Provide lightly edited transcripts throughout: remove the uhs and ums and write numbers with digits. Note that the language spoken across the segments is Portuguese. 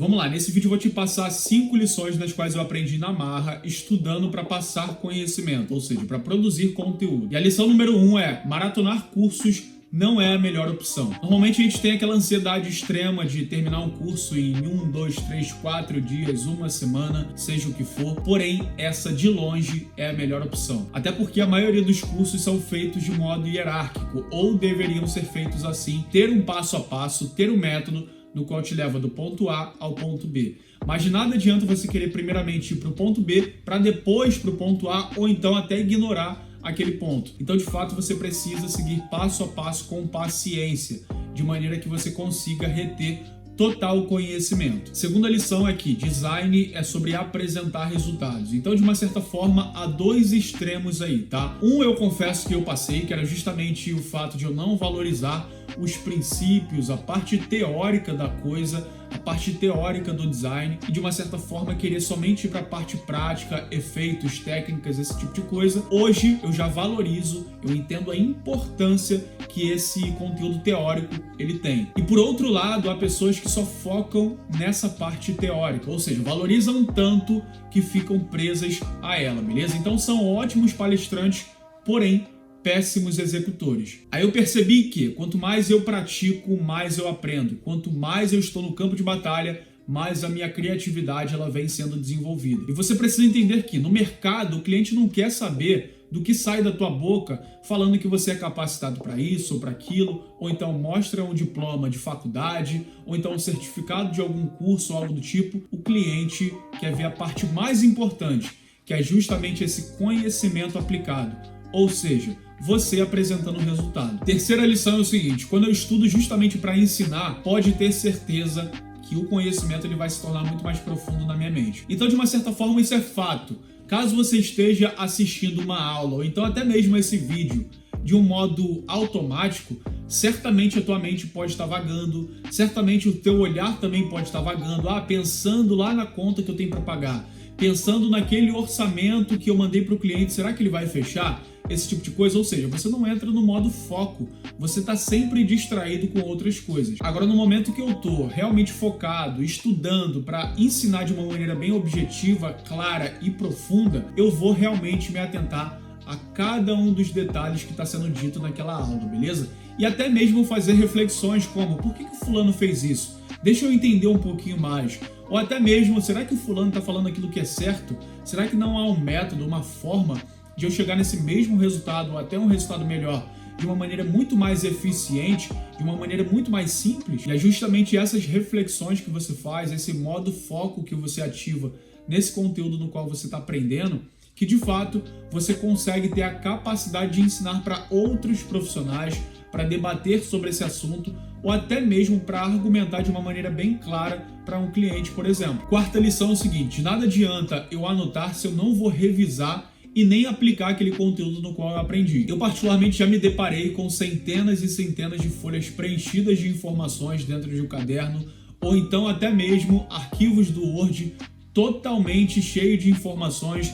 Vamos lá, nesse vídeo eu vou te passar 5 lições nas quais eu aprendi na marra, estudando para passar conhecimento, ou seja, para produzir conteúdo. E a lição número 1 é: maratonar cursos não é a melhor opção. Normalmente a gente tem aquela ansiedade extrema de terminar um curso em 1, 2, 3, 4 dias, uma semana, seja o que for. Porém, essa de longe é a melhor opção. Até porque a maioria dos cursos são feitos de modo hierárquico, ou deveriam ser feitos assim, ter um passo a passo, ter um método no qual te leva do ponto A ao ponto B. Mas de nada adianta você querer primeiramente ir para o ponto B, para depois para o ponto A, ou então até ignorar aquele ponto. Então, de fato, você precisa seguir passo a passo com paciência, de maneira que você consiga reter total conhecimento. Segunda lição é que design é sobre apresentar resultados. Então, de uma certa forma, há dois extremos aí, tá? Um, eu confesso que eu passei, que era justamente o fato de eu não valorizar os princípios, a parte teórica da coisa, a parte teórica do design, e de uma certa forma querer somente ir para a parte prática, efeitos, técnicas, esse tipo de coisa. Hoje eu já valorizo, eu entendo a importância que esse conteúdo teórico ele tem. E por outro lado, há pessoas que só focam nessa parte teórica, ou seja, valorizam tanto que ficam presas a ela, beleza? Então são ótimos palestrantes, porém péssimos executores. Aí eu percebi que quanto mais eu pratico, mais eu aprendo. Quanto mais eu estou no campo de batalha, mais a minha criatividade ela vem sendo desenvolvida. E você precisa entender que no mercado o cliente não quer saber do que sai da tua boca falando que você é capacitado para isso ou para aquilo, ou então mostra um diploma de faculdade, ou então um certificado de algum curso ou algo do tipo. O cliente quer ver a parte mais importante, que é justamente esse conhecimento aplicado. Ou seja, você apresentando o resultado. Terceira lição é o seguinte: quando eu estudo justamente para ensinar, pode ter certeza que o conhecimento ele vai se tornar muito mais profundo na minha mente. Então, de uma certa forma, isso é fato. Caso você esteja assistindo uma aula, ou então até mesmo esse vídeo, de um modo automático, certamente a tua mente pode estar vagando, certamente o teu olhar também pode estar vagando, pensando lá na conta que eu tenho para pagar, pensando naquele orçamento que eu mandei para o cliente, será que ele vai fechar? Esse tipo de coisa, ou seja, você não entra no modo foco, você está sempre distraído com outras coisas. Agora, no momento que eu estou realmente focado, estudando para ensinar de uma maneira bem objetiva, clara e profunda, eu vou realmente me atentar a cada um dos detalhes que está sendo dito naquela aula, beleza? E até mesmo fazer reflexões como: por que o fulano fez isso? Deixa eu entender um pouquinho mais. Ou até mesmo, será que o fulano está falando aquilo que é certo? Será que não há um método, uma forma de eu chegar nesse mesmo resultado ou até um resultado melhor de uma maneira muito mais eficiente, de uma maneira muito mais simples? E é justamente essas reflexões que você faz, esse modo foco que você ativa nesse conteúdo no qual você está aprendendo, que de fato você consegue ter a capacidade de ensinar para outros profissionais, para debater sobre esse assunto, ou até mesmo para argumentar de uma maneira bem clara para um cliente, por exemplo. Quarta lição é o seguinte: de nada adianta eu anotar se eu não vou revisar e nem aplicar aquele conteúdo no qual eu aprendi. Eu particularmente já me deparei com centenas e centenas de folhas preenchidas de informações dentro de um caderno, ou então até mesmo arquivos do Word totalmente cheios de informações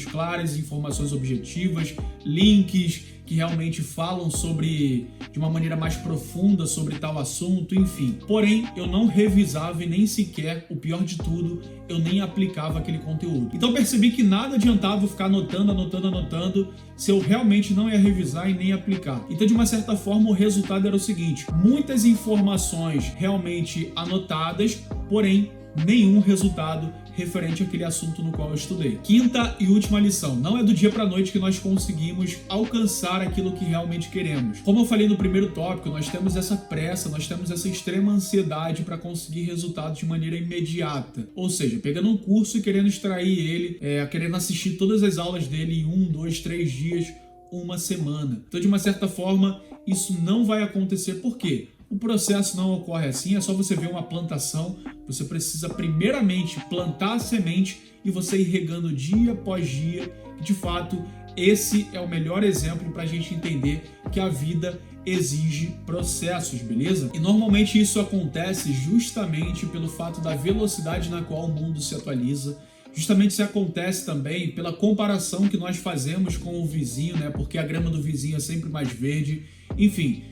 claras, informações objetivas, links que realmente falam sobre, de uma maneira mais profunda, sobre tal assunto, enfim. Porém, eu não revisava e nem sequer, o pior de tudo, eu nem aplicava aquele conteúdo. Então percebi que nada adiantava eu ficar anotando, se eu realmente não ia revisar e nem aplicar. Então, de uma certa forma, o resultado era o seguinte: muitas informações realmente anotadas, porém, nenhum resultado referente àquele assunto no qual eu estudei. Quinta e última lição: não é do dia para a noite que nós conseguimos alcançar aquilo que realmente queremos. Como eu falei no primeiro tópico, nós temos essa pressa, nós temos essa extrema ansiedade para conseguir resultados de maneira imediata. Ou seja, pegando um curso e querendo extrair ele, querendo assistir todas as aulas dele em 1, 2, 3 dias, uma semana. Então, de uma certa forma, isso não vai acontecer. Por quê? O processo não ocorre assim, é só você ver uma plantação. Você precisa primeiramente plantar a semente e você ir regando dia após dia. De fato, esse é o melhor exemplo para a gente entender que a vida exige processos, beleza? E normalmente isso acontece justamente pelo fato da velocidade na qual o mundo se atualiza. Justamente isso acontece também pela comparação que nós fazemos com o vizinho, né? Porque a grama do vizinho é sempre mais verde. Enfim,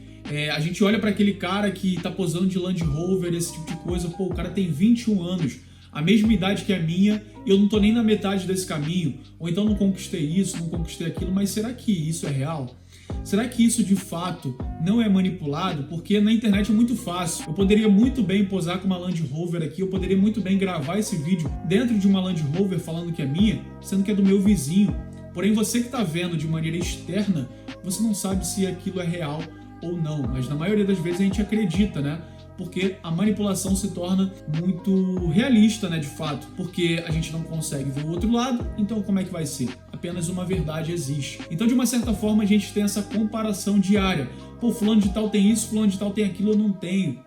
A gente olha para aquele cara que tá posando de Land Rover, esse tipo de coisa, pô, o cara tem 21 anos, a mesma idade que a minha, e eu não tô nem na metade desse caminho, ou então não conquistei isso, não conquistei aquilo, mas será que isso é real? Será que isso de fato não é manipulado? Porque na internet é muito fácil. Eu poderia muito bem posar com uma Land Rover aqui, eu poderia muito bem gravar esse vídeo dentro de uma Land Rover falando que é minha, sendo que é do meu vizinho. Porém, você que está vendo de maneira externa, você não sabe se aquilo é real ou não, mas na maioria das vezes a gente acredita, né? Porque a manipulação se torna muito realista, né, de fato, porque a gente não consegue ver o outro lado, então como é que vai ser? Apenas uma verdade existe. Então, de uma certa forma, a gente tem essa comparação diária. Pô, fulano de tal tem isso, fulano de tal tem aquilo, eu não tenho.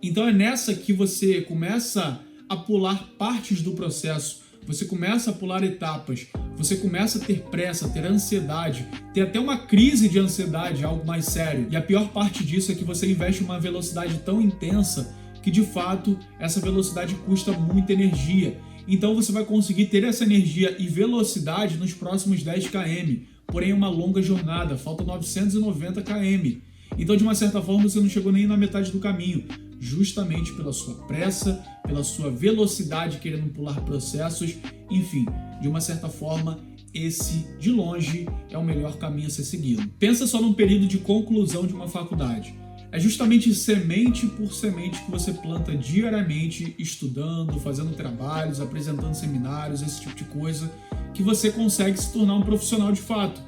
Então é nessa que você começa a pular partes do processo, você começa a pular etapas, você começa a ter pressa, ter ansiedade, ter até uma crise de ansiedade, algo mais sério. E a pior parte disso é que você investe uma velocidade tão intensa que, de fato, essa velocidade custa muita energia. Então você vai conseguir ter essa energia e velocidade nos próximos 10 km, porém é uma longa jornada, falta 990 km. Então, de uma certa forma, você não chegou nem na metade do caminho, justamente pela sua pressa, pela sua velocidade querendo pular processos, enfim, de uma certa forma, esse, de longe, é o melhor caminho a ser seguido. Pensa só num período de conclusão de uma faculdade. É justamente semente por semente que você planta diariamente, estudando, fazendo trabalhos, apresentando seminários, esse tipo de coisa, que você consegue se tornar um profissional de fato.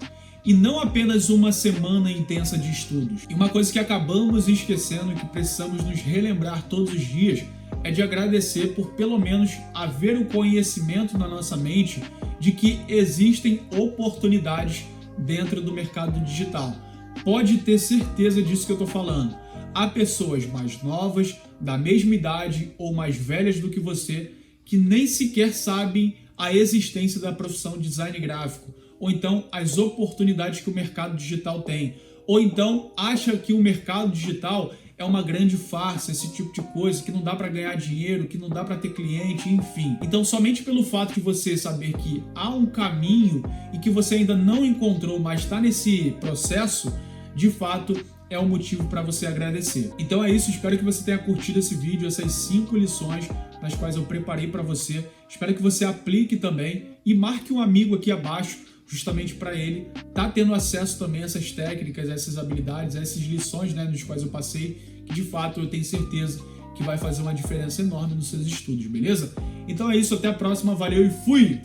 E não apenas uma semana intensa de estudos. E uma coisa que acabamos esquecendo e que precisamos nos relembrar todos os dias é de agradecer por pelo menos haver o conhecimento na nossa mente de que existem oportunidades dentro do mercado digital. Pode ter certeza disso que eu estou falando. Há pessoas mais novas, da mesma idade ou mais velhas do que você, que nem sequer sabem a existência da profissão de design gráfico, ou então as oportunidades que o mercado digital tem, ou então acha que o mercado digital é uma grande farsa, esse tipo de coisa, que não dá para ganhar dinheiro, que não dá para ter cliente, enfim. Então, somente pelo fato de você saber que há um caminho e que você ainda não encontrou, mas está nesse processo, de fato, é um motivo para você agradecer. Então é isso, espero que você tenha curtido esse vídeo, essas 5 lições nas quais eu preparei para você. Espero que você aplique também e marque um amigo aqui abaixo, justamente para ele tá tendo acesso também a essas técnicas, a essas habilidades, a essas lições, né, nos quais eu passei, que de fato eu tenho certeza que vai fazer uma diferença enorme nos seus estudos, beleza? Então é isso, até a próxima, valeu e fui!